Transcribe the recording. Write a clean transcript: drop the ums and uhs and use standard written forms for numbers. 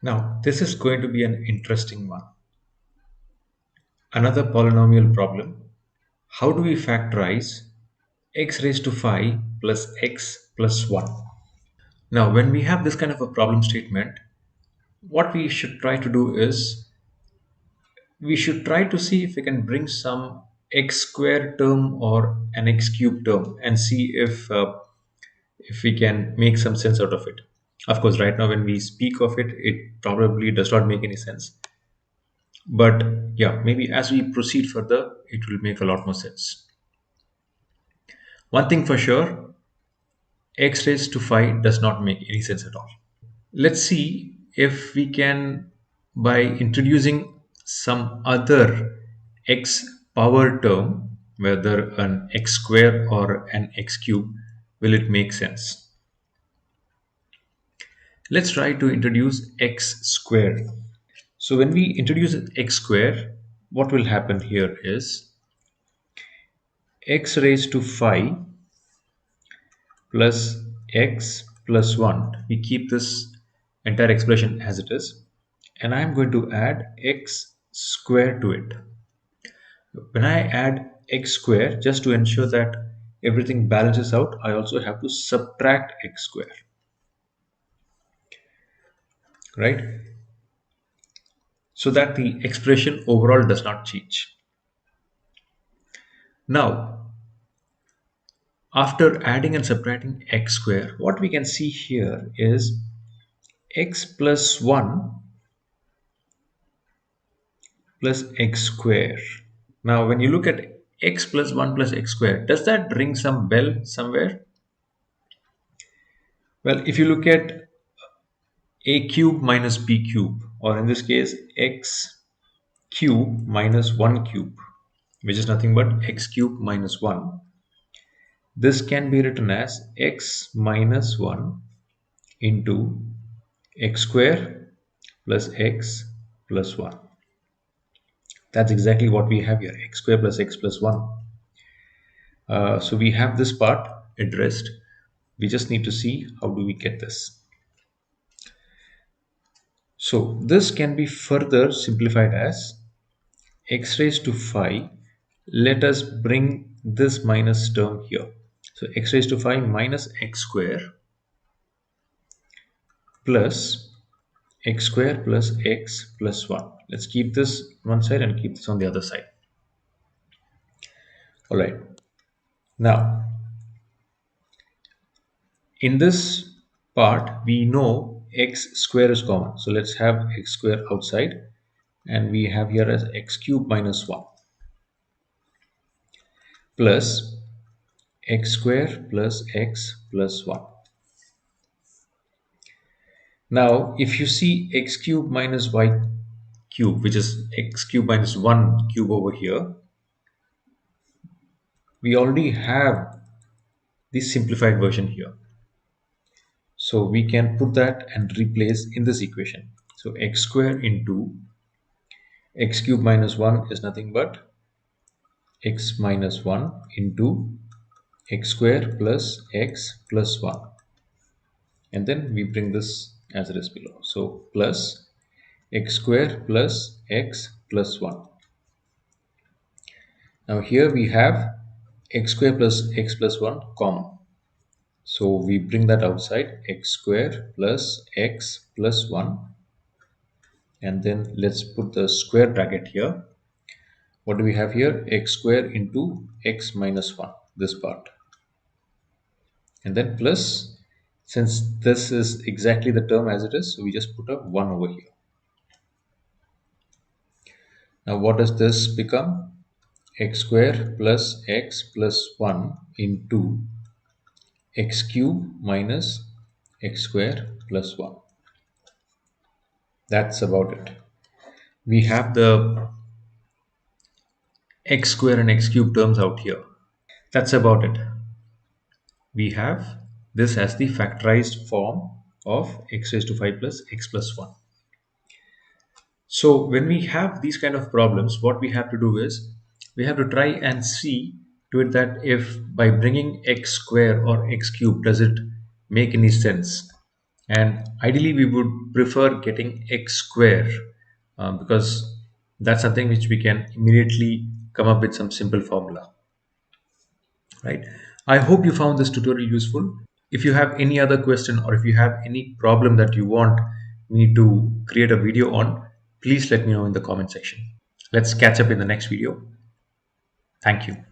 Now, this is going to be an interesting one. Another polynomial problem. How do we factorize x raised to 5 plus x plus 1? Now, when we have this kind of a problem statement, what we should try to do is we should try to see if we can bring some x square term or an x cube term and see if we can make some sense out of it. Of course, right now when we speak of it, it probably does not make any sense. But yeah, maybe as we proceed further, it will make a lot more sense. One thing for sure, x raised to 5 does not make any sense at all. Let's see if we can, by introducing some other x power term, whether an x square or an x cube, will it make sense? Let's try to introduce x squared. So when we introduce x square, what will happen here is x raised to 5 plus x plus 1. We keep this entire expression as it is, and I'm going to add x square to it. When I add x square, just to ensure that everything balances out, I also have to subtract x square, right? So that the expression overall does not change. Now, after adding and subtracting x square, what we can see here is x plus 1 plus x square. Now, when you look at x plus 1 plus x square, does that ring some bell somewhere? Well, if you look at a cube minus b cube, or in this case, x cube minus 1 cube, which is nothing but x cube minus 1, this can be written as x minus 1 into x square plus x plus 1. That's exactly what we have here, x square plus x plus 1. So we have this part addressed. We just need to see how do we get this. So this can be further simplified as x raised to 5. Let us bring this minus term here. So x raised to 5 minus x square plus x square plus x plus 1. Let's keep this one side and keep this on the other side. All right. Now, in this part, we know x square is common. So let's have x square outside, and we have here as x cube minus 1 plus x square plus x plus 1. Now, if you see x cube minus y cube, which is x cube minus 1 cube over here, we already have the simplified version here. So we can put that and replace in this equation. So x square into x cube minus 1 is nothing but x minus 1 into x square plus x plus 1. And then we bring this as it is below. So plus x square plus x plus 1. Now here we have x square plus x plus 1 common. So we bring that outside, x square plus x plus 1. And then let's put the square bracket here. What do we have here? X square into x minus 1, this part. And then plus, since this is exactly the term as it is, so we just put a 1 over here. Now what does this become? X square plus x plus 1 into x cube minus x square plus 1. That's about it. We have the x square and x cube terms out here. That's about it. We have this as the factorized form of x raised to 5 plus x plus 1. So when we have these kind of problems, what we have to do is we have to try and see to it that if by bringing x square or x cube, does it make any sense? and ideally we would prefer getting x square, because that's something which we can immediately come up with some simple formula, right? I hope you found this tutorial useful. If you have any other question, or if you have any problem that you want me to create a video on, please let me know in the comment section. Let's catch up in the next video. Thank you.